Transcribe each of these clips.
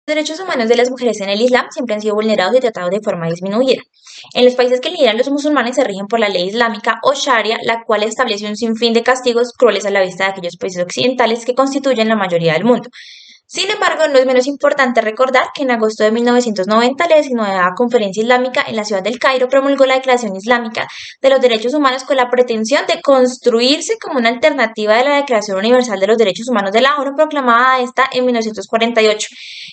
Derechos humanos de las mujeres en el Islam siempre han sido vulnerados y tratados de forma disminuida. En los países que lideran los musulmanes se rigen por la ley islámica o Sharia, la cual establece un sinfín de castigos crueles a la vista de aquellos países occidentales que constituyen la mayoría del mundo. Sin embargo, no es menos importante recordar que en agosto de 1990 la 19ª Conferencia Islámica en la ciudad del Cairo promulgó la Declaración Islámica de los Derechos Humanos con la pretensión de construirse como una alternativa de la Declaración Universal de los Derechos Humanos de la ONU proclamada esta en 1948.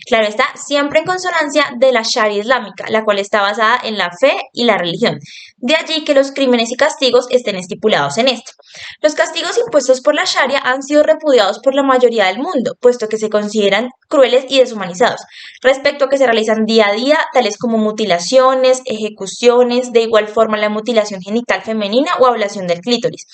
Claro está, siempre en consonancia de la Sharia islámica, la cual está basada en la fe y la religión. De allí que los crímenes y castigos estén estipulados en esto. Los castigos impuestos por la Sharia han sido repudiados por la mayoría del mundo, puesto que se consideran crueles y deshumanizados, respecto a que se realizan día a día, tales como mutilaciones, ejecuciones, de igual forma la mutilación genital femenina o ablación del clítoris.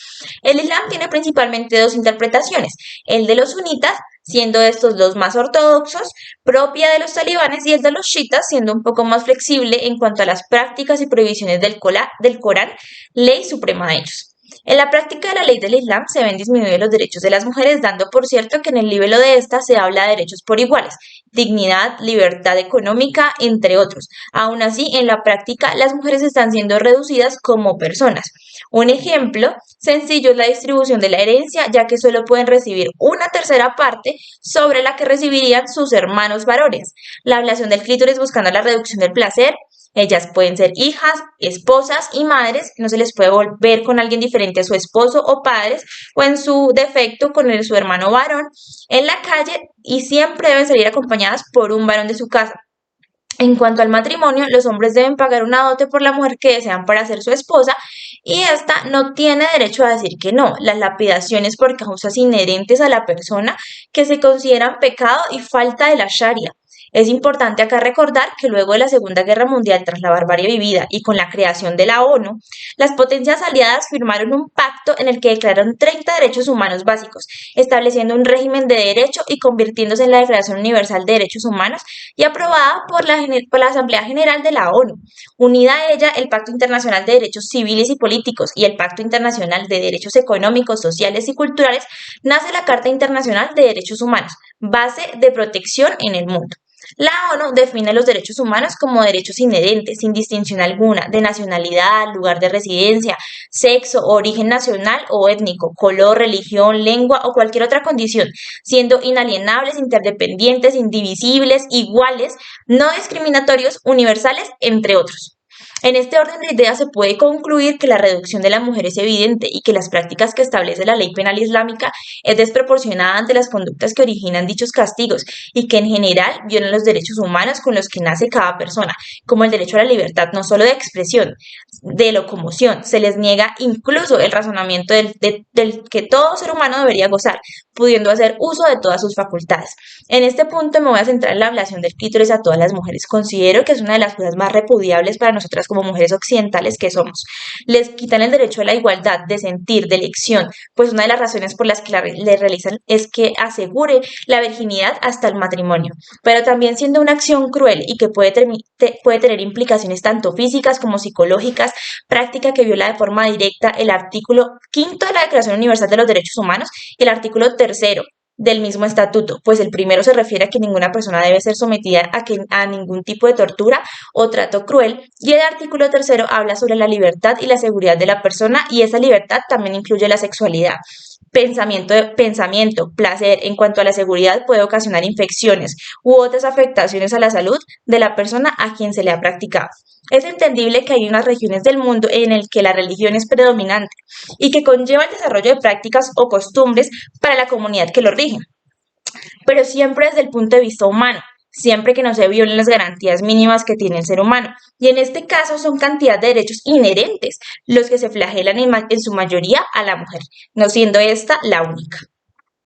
El Islam tiene principalmente dos interpretaciones, el de los sunitas, siendo estos los más ortodoxos, propia de los talibanes, y el de los chiitas, siendo un poco más flexible en cuanto a las prácticas y prohibiciones del Corán, ley suprema de ellos. En la práctica de la ley del Islam se ven disminuidos los derechos de las mujeres, dando por cierto que en el libelo de esta se habla de derechos por iguales, dignidad, libertad económica, entre otros. Aún así, en la práctica, las mujeres están siendo reducidas como personas. Un ejemplo sencillo es la distribución de la herencia, ya que solo pueden recibir una tercera parte sobre la que recibirían sus hermanos varones. La ablación del clítoris buscando la reducción del placer. Ellas pueden ser hijas, esposas y madres, no se les puede volver con alguien diferente a su esposo o padres, o en su defecto con su hermano varón, en la calle, y siempre deben salir acompañadas por un varón de su casa. En cuanto al matrimonio, los hombres deben pagar una dote por la mujer que desean para ser su esposa y ésta no tiene derecho a decir que no. Las lapidaciones por causas inherentes a la persona que se consideran pecado y falta de la Sharia. Es importante acá recordar que luego de la Segunda Guerra Mundial, tras la barbarie vivida y con la creación de la ONU, las potencias aliadas firmaron un pacto en el que declararon 30 derechos humanos básicos, estableciendo un régimen de derecho y convirtiéndose en la Declaración Universal de Derechos Humanos y aprobada por la Asamblea General de la ONU. Unida a ella, el Pacto Internacional de Derechos Civiles y Políticos y el Pacto Internacional de Derechos Económicos, Sociales y Culturales, nace la Carta Internacional de Derechos Humanos, base de protección en el mundo. La ONU define los derechos humanos como derechos inherentes, sin distinción alguna, de nacionalidad, lugar de residencia, sexo, origen nacional o étnico, color, religión, lengua o cualquier otra condición, siendo inalienables, interdependientes, indivisibles, iguales, no discriminatorios, universales, entre otros. En este orden de ideas se puede concluir que la reducción de la mujer es evidente y que las prácticas que establece la ley penal islámica es desproporcionada ante las conductas que originan dichos castigos y que en general violan los derechos humanos con los que nace cada persona, como el derecho a la libertad no solo de expresión, de locomoción, se les niega incluso el razonamiento del que todo ser humano debería gozar, pudiendo hacer uso de todas sus facultades. En este punto me voy a centrar en la ablación del clítoris a todas las mujeres. Considero que es una de las cosas más repudiables para nosotras como mujeres occidentales que somos. Les quitan el derecho a la igualdad de sentir, de elección, pues una de las razones por las que le realizan es que asegure la virginidad hasta el matrimonio, pero también siendo una acción cruel y que puede tener implicaciones tanto físicas como psicológicas, práctica que viola de forma directa el artículo 5 de la Declaración Universal de los Derechos Humanos y el artículo 3 del mismo estatuto, pues el primero se refiere a que ninguna persona debe ser sometida a ningún tipo de tortura o trato cruel, y el artículo 3 habla sobre la libertad y la seguridad de la persona, y esa libertad también incluye la sexualidad. Pensamiento, placer en cuanto a la seguridad puede ocasionar infecciones u otras afectaciones a la salud de la persona a quien se le ha practicado. Es entendible que hay unas regiones del mundo en el que la religión es predominante y que conlleva el desarrollo de prácticas o costumbres para la comunidad que lo rigen, pero siempre desde el punto de vista humano, siempre que no se violen las garantías mínimas que tiene el ser humano. Y en este caso son cantidad de derechos inherentes los que se flagelan en su mayoría a la mujer, no siendo esta la única.